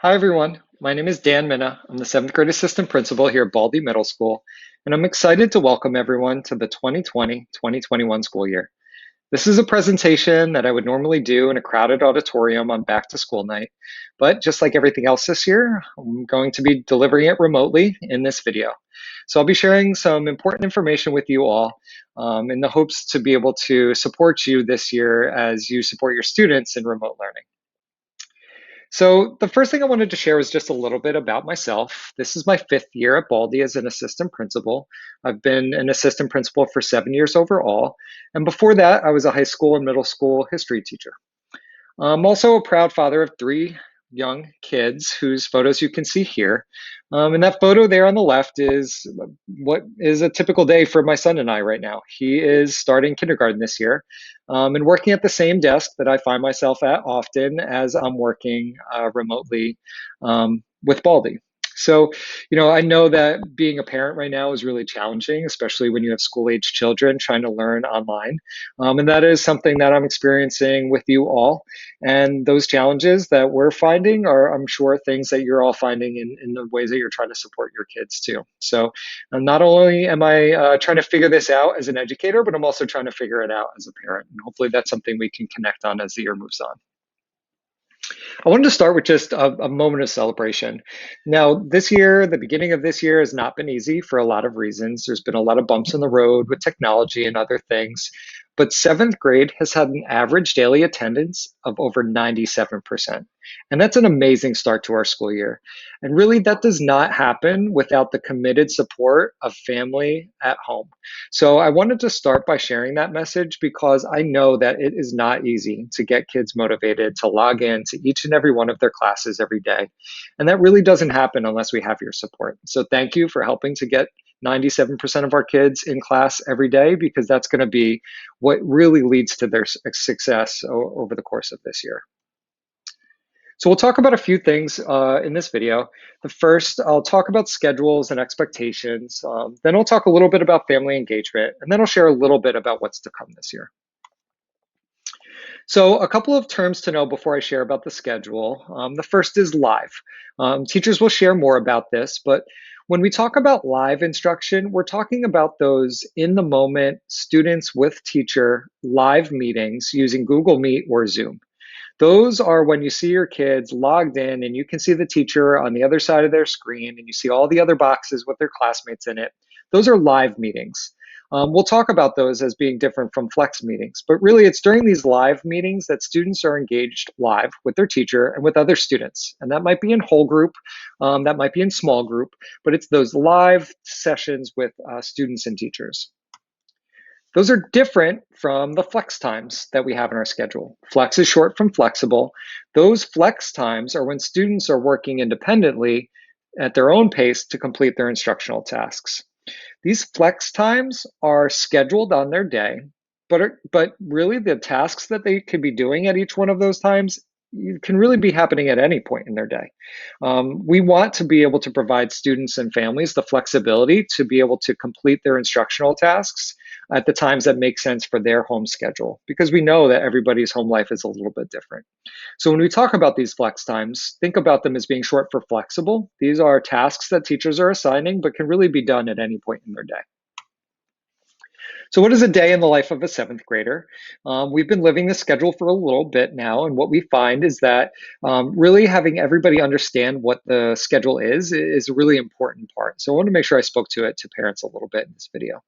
Hi, everyone. My name is Dan Mina. I'm the seventh grade assistant principal here at Baldy Middle School, and I'm excited to welcome everyone to the 2020-2021 school year. This is a presentation that I would normally do in a crowded auditorium on back to school night, but just like everything else this year, I'm going to be delivering it remotely in this video. So I'll be sharing some important information with you all in the hopes to be able to support you this year as you support your students in remote learning. So the first thing I wanted to share was just a little bit about myself. This is my fifth year at Baldy as an assistant principal. I've been an assistant principal for 7 years overall. And before that, I was a high school and middle school history teacher. I'm also a proud father of three young kids whose photos you can see here. And that photo there on the left is what is a typical day for my son and I right now. He is starting kindergarten this year and working at the same desk that I find myself at often as I'm working remotely with Baldy. So, I know that being a parent right now is really challenging, especially when you have school age children trying to learn online. And that is something that I'm experiencing with you all. And those challenges that we're finding are, I'm sure, things that you're all finding in the ways that you're trying to support your kids too. So, not only am I trying to figure this out as an educator, but I'm also trying to figure it out as a parent. And hopefully, that's something we can connect on as the year moves on. I wanted to start with just a moment of celebration. Now, this year, the beginning of this year has not been easy for a lot of reasons. There's been a lot of bumps in the road with technology and other things. But seventh grade has had an average daily attendance of over 97%. And that's an amazing start to our school year. And really, that does not happen without the committed support of family at home. So I wanted to start by sharing that message because I know that it is not easy to get kids motivated to log in to each and every one of their classes every day. And that really doesn't happen unless we have your support. So thank you for helping to get 97% of our kids in class every day, because that's going to be what really leads to their success over the course of this year. So we'll talk about a few things in this video. The first, I'll talk about schedules and expectations. Then I'll talk a little bit about family engagement, and then I'll share a little bit about what's to come this year. So a couple of terms to know before I share about the schedule. The first is live. Teachers will share more about this, but when we talk about live instruction, we're talking about those in the moment students with teacher live meetings using Google Meet or Zoom. Those are when you see your kids logged in and you can see the teacher on the other side of their screen and you see all the other boxes with their classmates in it. Those are live meetings. We'll talk about those as being different from flex meetings, but really it's during these live meetings that students are engaged live with their teacher and with other students. And that might be in whole group, that might be in small group, but it's those live sessions with students and teachers. Those are different from the flex times that we have in our schedule. Flex is short from flexible. Those flex times are when students are working independently at their own pace to complete their instructional tasks. These flex times are scheduled on their day, but really the tasks that they could be doing at each one of those times can really be happening at any point in their day. We want to be able to provide students and families the flexibility to be able to complete their instructional tasks at the times that make sense for their home schedule, because we know that everybody's home life is a little bit different. So when we talk about these flex times, think about them as being short for flexible. These are tasks that teachers are assigning, but can really be done at any point in their day. So what is a day in the life of a seventh grader? We've been living this schedule for a little bit now, and what we find is that really having everybody understand what the schedule is a really important part. So I want to make sure I spoke to it to parents a little bit in this video.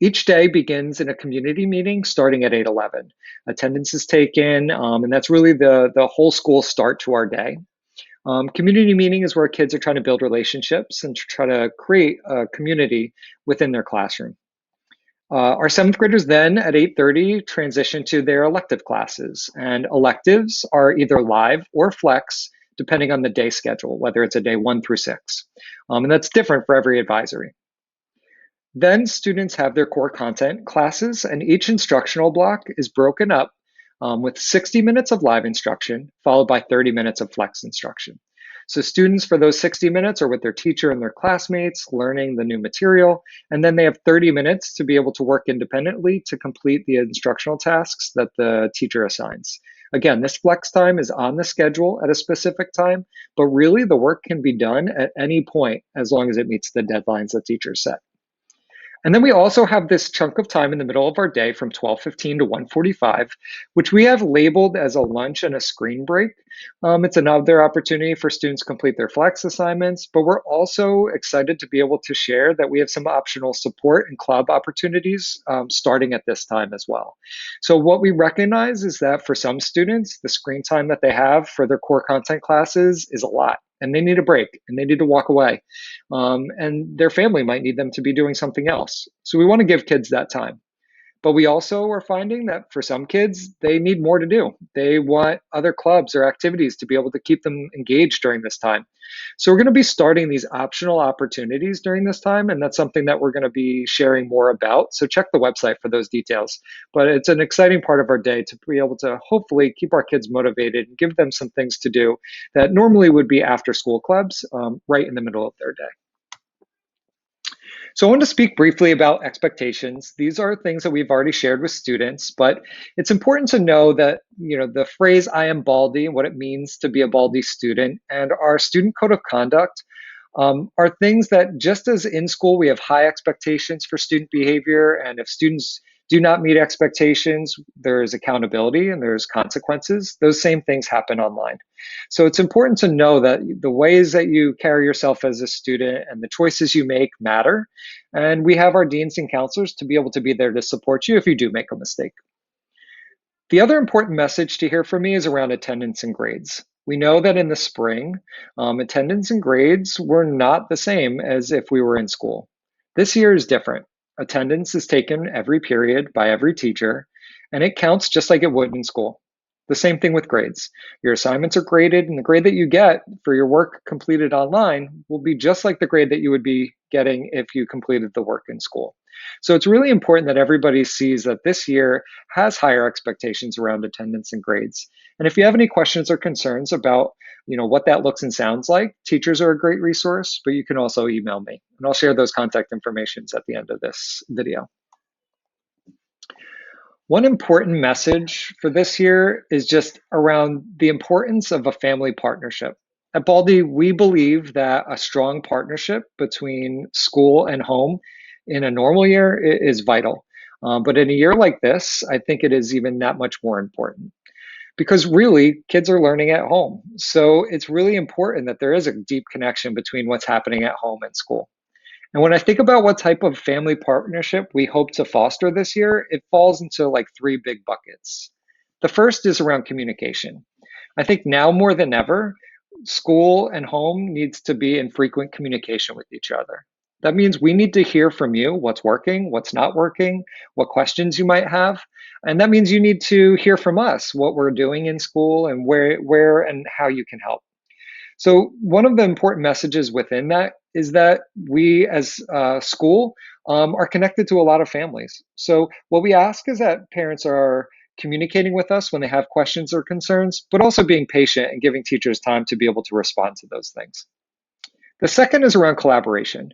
Each day begins in a community meeting starting at 8:11. Attendance is taken, and that's really the whole school start to our day. Community meeting is where kids are trying to build relationships and to try to create a community within their classroom. Our seventh graders then at 8:30 transition to their elective classes, and electives are either live or flex depending on the day schedule, whether it's a day 1 through 6. And that's different for every advisory. Then students have their core content classes, and each instructional block is broken up with 60 minutes of live instruction, followed by 30 minutes of flex instruction. So students for those 60 minutes are with their teacher and their classmates learning the new material, and then they have 30 minutes to be able to work independently to complete the instructional tasks that the teacher assigns. Again, this flex time is on the schedule at a specific time, but really the work can be done at any point as long as it meets the deadlines that teachers set. And then we also have this chunk of time in the middle of our day from 12:15 to 1:45, which we have labeled as a lunch and a screen break. It's another opportunity for students to complete their flex assignments, but we're also excited to be able to share that we have some optional support and club opportunities starting at this time as well. So what we recognize is that for some students, the screen time that they have for their core content classes is a lot, and they need a break and they need to walk away, and their family might need them to be doing something else. So we want to give kids that time. But we also are finding that for some kids, they need more to do. They want other clubs or activities to be able to keep them engaged during this time. So we're going to be starting these optional opportunities during this time, and that's something that we're going to be sharing more about. So check the website for those details. But it's an exciting part of our day to be able to hopefully keep our kids motivated and give them some things to do that normally would be after school clubs right in the middle of their day. So I want to speak briefly about expectations. These are things that we've already shared with students, but it's important to know that, the phrase "I am Baldy" and what it means to be a Baldy student, and our student code of conduct are things that, just as in school we have high expectations for student behavior, and if students do not meet expectations, there is accountability and there's consequences. Those same things happen online. So it's important to know that the ways that you carry yourself as a student and the choices you make matter. And we have our deans and counselors to be able to be there to support you if you do make a mistake. The other important message to hear from me is around attendance and grades. We know that in the spring, attendance and grades were not the same as if we were in school. This year is different. Attendance is taken every period by every teacher, and it counts just like it would in school. The same thing with grades. Your assignments are graded, and the grade that you get for your work completed online will be just like the grade that you would be getting if you completed the work in school. So it's really important that everybody sees that this year has higher expectations around attendance and grades. And if you have any questions or concerns about, what that looks and sounds like, teachers are a great resource, but you can also email me, and I'll share those contact informations at the end of this video. One important message for this year is just around the importance of a family partnership. At Baldy, we believe that a strong partnership between school and home in a normal year is vital. But in a year like this, I think it is even that much more important because really kids are learning at home. So it's really important that there is a deep connection between what's happening at home and school. And when I think about what type of family partnership we hope to foster this year, it falls into like three big buckets. The first is around communication. I think now more than ever, school and home needs to be in frequent communication with each other. That means we need to hear from you what's working, what's not working, what questions you might have. And that means you need to hear from us what we're doing in school and where and how you can help. So one of the important messages within that is that we as a school are connected to a lot of families. So what we ask is that parents are communicating with us when they have questions or concerns, but also being patient and giving teachers time to be able to respond to those things. The second is around collaboration.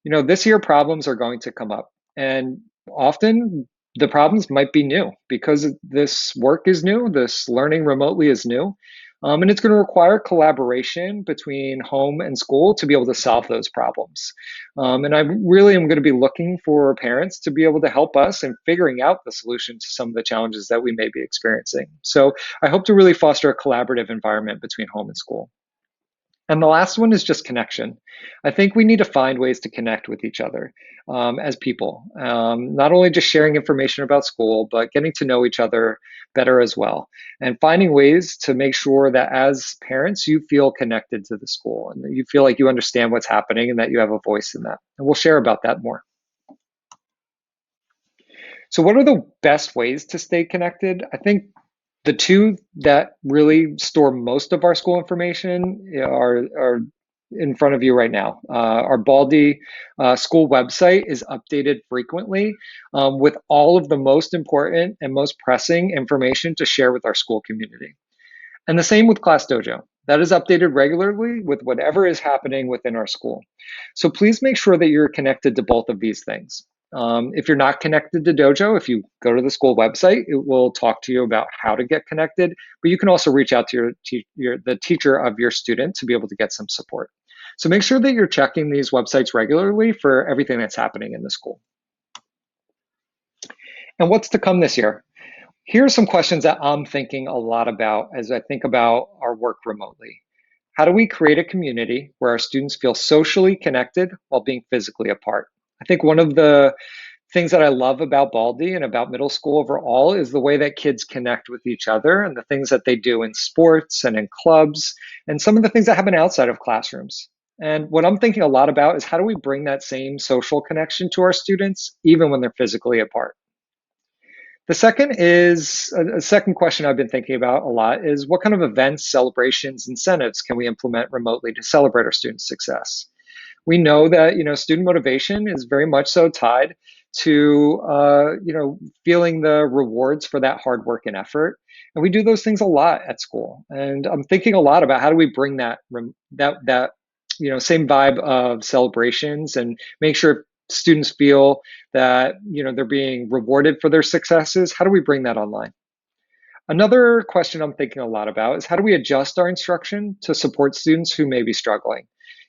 This year problems are going to come up, and often the problems might be new because this work is new, this learning remotely is new. And it's going to require collaboration between home and school to be able to solve those problems. And I really am going to be looking for parents to be able to help us in figuring out the solution to some of the challenges that we may be experiencing. So I hope to really foster a collaborative environment between home and school. And the last one is just connection. I think we need to find ways to connect with each other as people, not only just sharing information about school, but getting to know each other better as well. And finding ways to make sure that as parents, you feel connected to the school and that you feel like you understand what's happening and that you have a voice in that. And we'll share about that more. So, what are the best ways to stay connected? I think the two that really store most of our school information are in front of you right now. Our Baldy school website is updated frequently with all of the most important and most pressing information to share with our school community. And the same with Class Dojo. That is updated regularly with whatever is happening within our school. So please make sure that you're connected to both of these things. If you're not connected to Dojo, if you go to the school website, it will talk to you about how to get connected. But you can also reach out to the teacher of your student to be able to get some support. So make sure that you're checking these websites regularly for everything that's happening in the school. And what's to come this year? Here are some questions that I'm thinking a lot about as I think about our work remotely. How do we create a community where our students feel socially connected while being physically apart? I think one of the things that I love about Baldy and about middle school overall is the way that kids connect with each other and the things that they do in sports and in clubs and some of the things that happen outside of classrooms. And what I'm thinking a lot about is how do we bring that same social connection to our students even when they're physically apart? The second is a second question I've been thinking about a lot is what kind of events, celebrations, incentives can we implement remotely to celebrate our students' success? We know that student motivation is very much so tied to feeling the rewards for that hard work and effort, and we do those things a lot at school. And I'm thinking a lot about how do we bring that same vibe of celebrations and make sure students feel that they're being rewarded for their successes. How do we bring that online? Another question I'm thinking a lot about is how do we adjust our instruction to support students who may be struggling?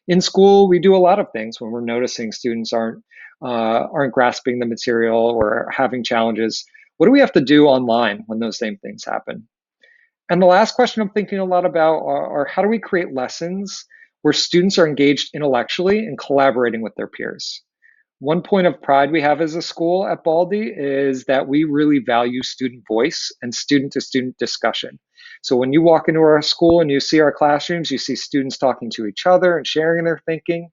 In school, we do a lot of things when we're noticing students aren't grasping the material or having challenges. What do we have to do online when those same things happen? And the last question I'm thinking a lot about are how do we create lessons where students are engaged intellectually and collaborating with their peers? One point of pride we have as a school at Baldy is that we really value student voice and student to student discussion. So when you walk into our school and you see our classrooms, you see students talking to each other and sharing their thinking.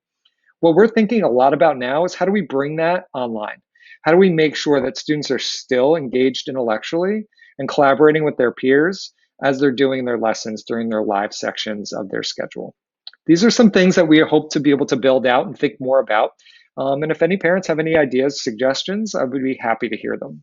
What we're thinking a lot about now is how do we bring that online? How do we make sure that students are still engaged intellectually and collaborating with their peers as they're doing their lessons during their live sections of their schedule? These are some things that we hope to be able to build out and think more about. And if any parents have any ideas, suggestions, I would be happy to hear them.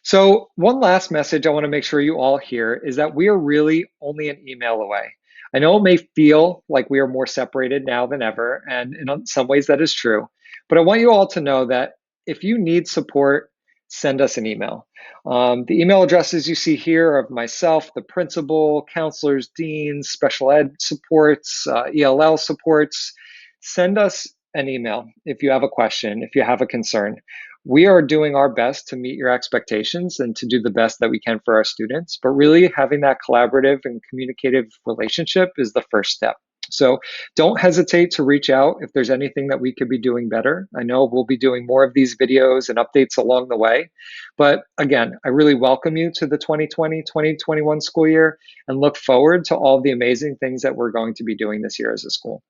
So one last message I want to make sure you all hear is that we are really only an email away. I know it may feel like we are more separated now than ever, and in some ways that is true. But I want you all to know that if you need support, send us an email. The email addresses you see here are of myself, the principal, counselors, deans, special ed supports, ELL supports. Send us an email if you have a question, if you have a concern. We are doing our best to meet your expectations and to do the best that we can for our students, but really having that collaborative and communicative relationship is the first step. So don't hesitate to reach out if there's anything that we could be doing better. I know we'll be doing more of these videos and updates along the way. But again, I really welcome you to the 2020-2021 school year and look forward to all the amazing things that we're going to be doing this year as a school.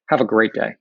Have a great day.